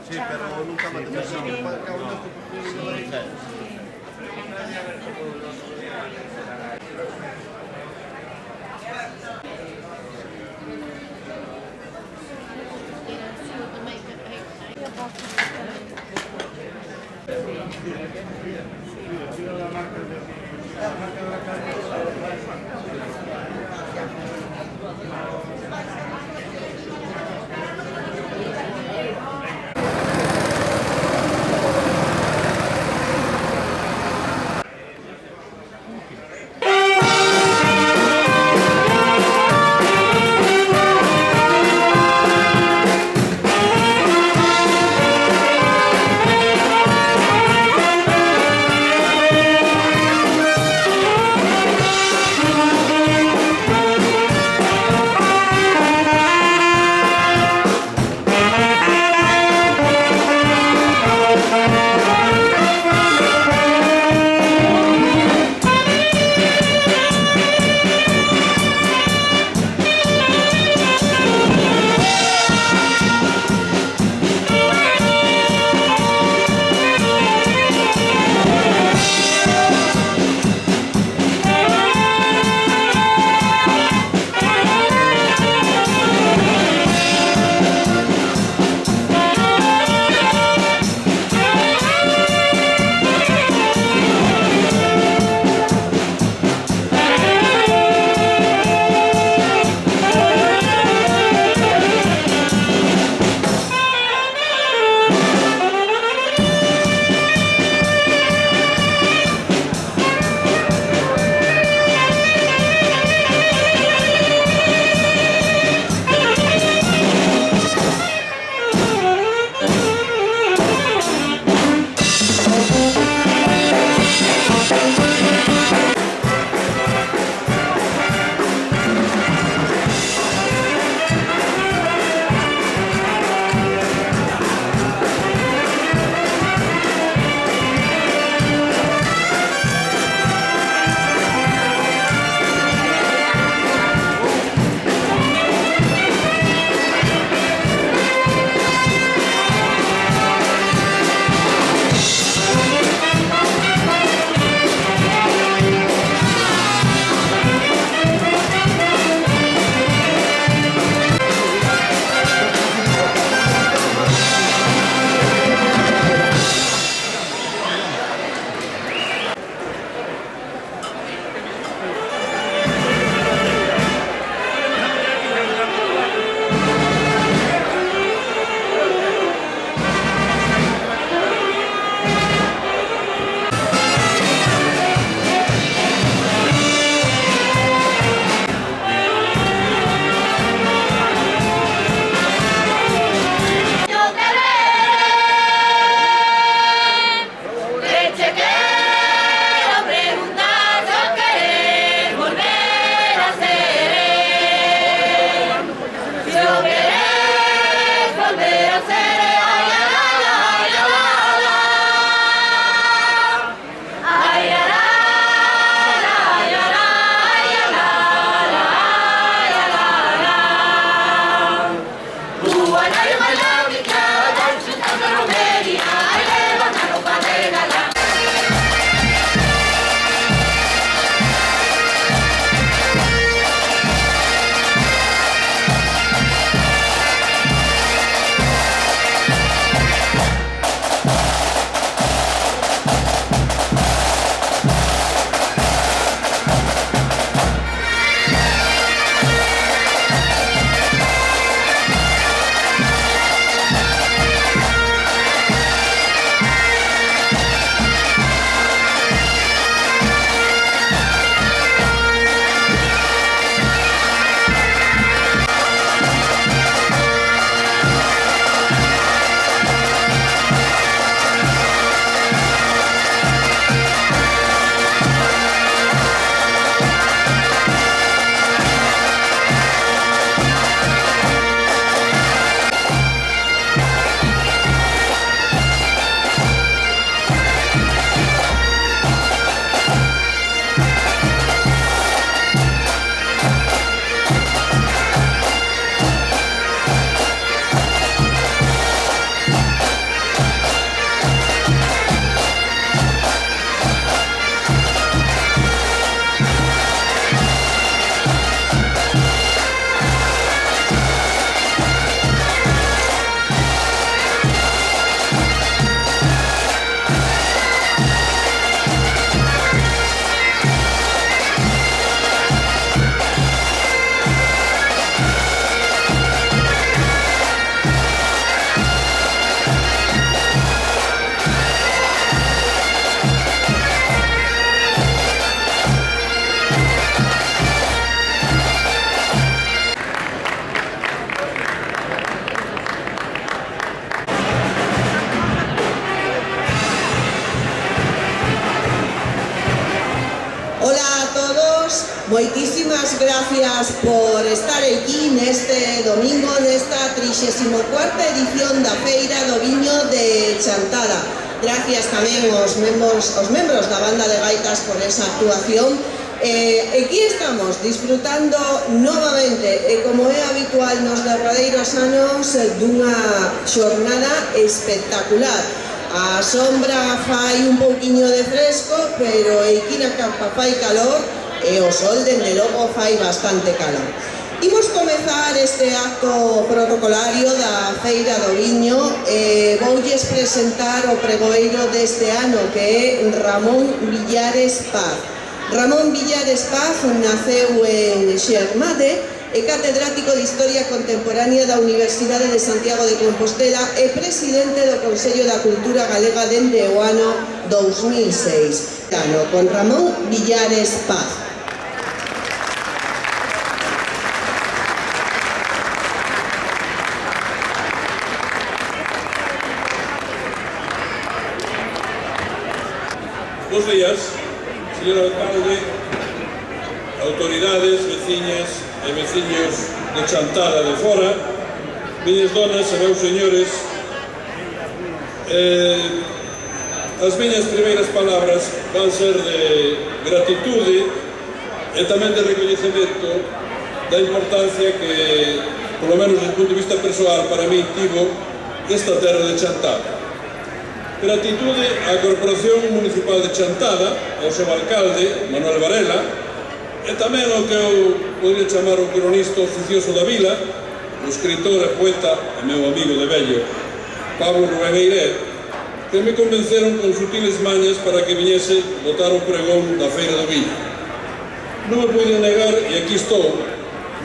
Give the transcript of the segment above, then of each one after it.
Sí, pero nunca me Moitísimas gracias por estar aquí neste domingo nesta 34ª edición da Feira do Viño de Chantada. Gracias tamén aos membros da banda de gaitas por esa actuación. Aquí estamos disfrutando novamente, e como é habitual nos derradeiros anos, dunha xornada espectacular. A sombra fai un pouquiño de fresco, pero aquí na capa fai calor e o sol, dende logo, fai bastante calor. Imos comezar este acto protocolario da Feira do Viño e voulles presentar o pregoeiro deste ano, que é Ramón Villares Paz. Ramón Villares Paz naceu en Xermade, é catedrático de Historia Contemporánea da Universidade de Santiago de Compostela e presidente do Consello da Cultura Galega dende o ano 2006. Con Ramón Villares Paz. Bos días, señor alcalde, autoridades, veciñas e veciños de Chantada de fora, miñas donas e meus señores. As miñas primeiras palabras van ser de gratitude e tamén de recoñecemento da importancia que, polo menos desde o punto de vista persoal, para mí tivo esta terra de Chantada. Gratitude á Corporación Municipal de Chantada, ao seu alcalde, Manuel Varela, e tamén ao que eu podría chamar o cronista oficioso da vila, o escritor e poeta e meu amigo de vello, Pablo Rubén Eiré, que me convenceron con sutiles mañas para que viñese botar o pregón da Feira do Viño. Non me pude negar, e aquí estou,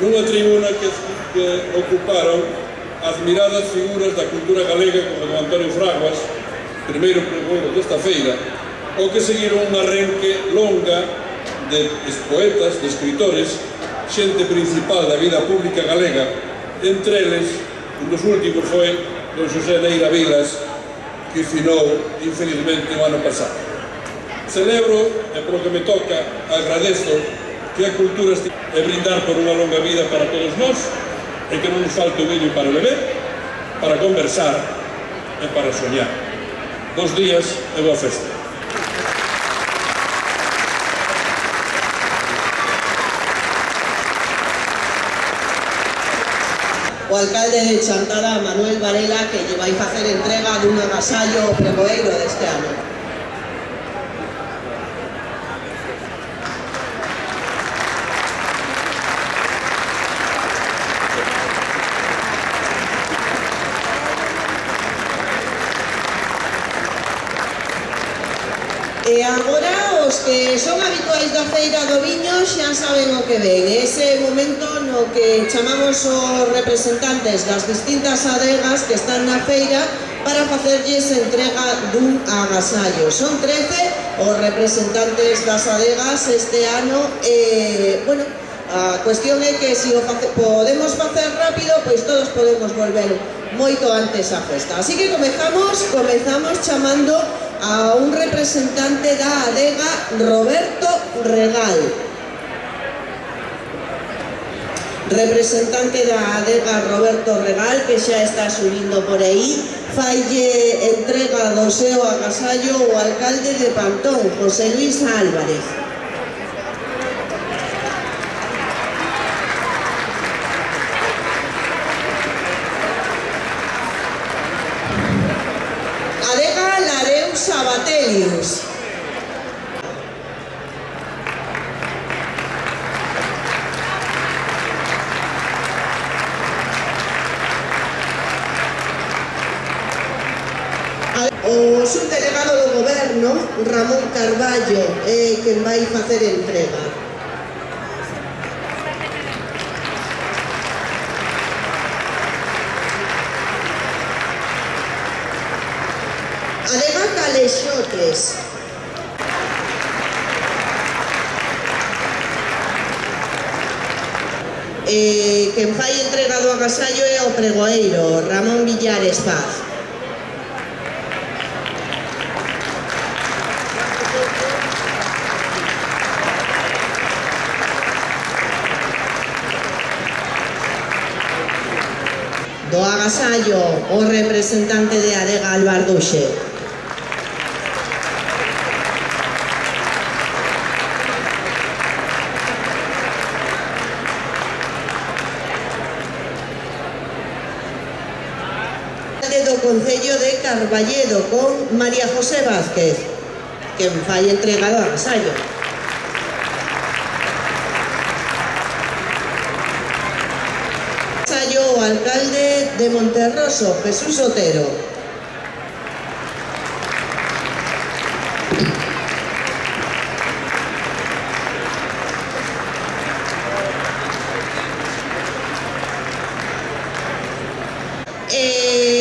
nunha tribuna que ocuparon admiradas figuras da cultura galega como don Antonio Fraguas, primeiro pregoeiro desta feira, o que seguiron un arrenque longa de poetas, de escritores, xente principal da vida pública galega. Entre eles, un dos últimos foi don Xosé Neira Vilas, que finou infelizmente o ano pasado. Celebro, e polo que me toca, agradezo que a cultura e brindar por unha longa vida para todos nós, e que non nos falte o viño para beber, para conversar e para soñar. Bos días e boa festa. o alcalde de Chantada, Manuel Varela, que lle vai facer entrega dun agasallo pregoeiro deste ano. E agora os que son habituais da Feira do Viño xa saben o que ven. Ese momento no que chamamos os representantes das distintas adegas que están na feira para facerlles entrega dun agasallo. Son 13 os representantes das adegas este ano. Bueno, a cuestión é que se o podemos facer rápido, pois todos podemos volver moito antes á festa. Así que comezamos chamando a un representante da adega, Roberto Regal. Representante da adega, Roberto Regal, que xa está subindo por aí, faille entrega do seu agasallo o alcalde de Pantón, José Luis Álvarez. Sabatelius. O subdelegado do goberno, Ramón Carballo, é quen vai facer entrega. Adega Calexotes. Quen fai entrega do agasallo é o pregoeiro, Ramón Villares Paz. Do agasallo, o representante de adega, Albarduxe. Do Concello de Carballedo con María José Vázquez, que fai entrega do agasallo. Agasallo o alcalde de Monterroso, Jesús Otero.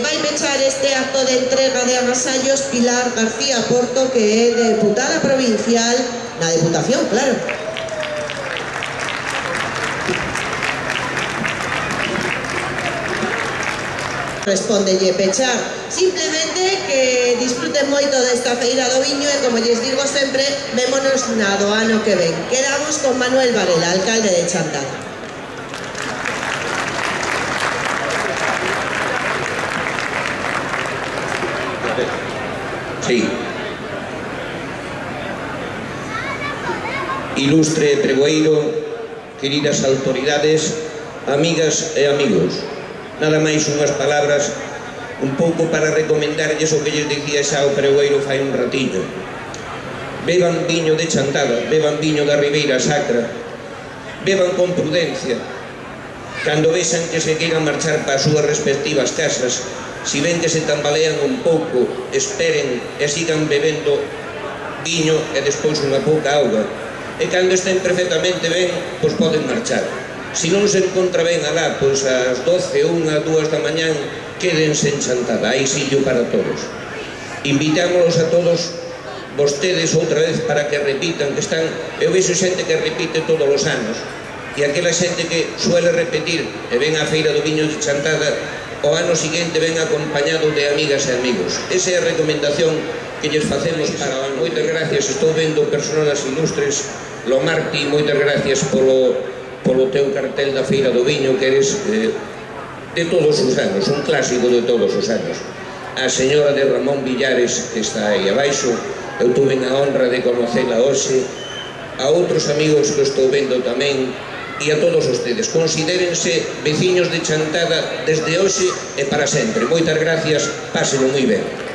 Vai pechar este acto de entrega de agasallos Pilar García Porto, que é deputada provincial na Deputación, claro. Respóndelle pechar. Simplemente que disfruten moito desta Feira do Viño e, como lles digo sempre, vémonos na do ano que ven. Quedamos con Manuel Varela, alcalde de Chantada. Sí. Ilustre pregoeiro, queridas autoridades, amigas e amigos, nada máis unhas palabras un pouco para recomendarlles o que lles dicía xa o pregoeiro fai un ratiño. Beban viño de Chantada, beban viño da Ribeira Sacra, beban con prudencia. Cando vexan que se queiran marchar para as súas respectivas casas, si ven que se tambalean un pouco, esperen e sigan bebendo viño e despois unha pouca auga. E cando estén perfectamente ben, pois poden marchar. Si non se encontra ben alá, pois ás 12, 1, 2 da mañán, quédense en Chantada, hai sitio para todos. Invitámonos a todos vostedes outra vez para que repitan, que están, eu vexo xente que repite todos os anos, e aquela xente que suele repetir e ven á Feira do Viño de Chantada, o ano seguinte ven acompañado de amigas e amigos. Esa é a recomendación que lles facemos para o ano. Moitas gracias, estou vendo personas ilustres. Lomarti, moitas gracias polo teu cartel da Feira do Viño, que eres de todos os anos, un clásico de todos os anos. A señora de Ramón Villares, que está aí abaixo, eu tuve a honra de conocela hoxe. A outros amigos que estou vendo tamén, e a todos ustedes. Considérense veciños de Chantada desde hoxe e para sempre. Moitas gracias, pásenlo moi ben.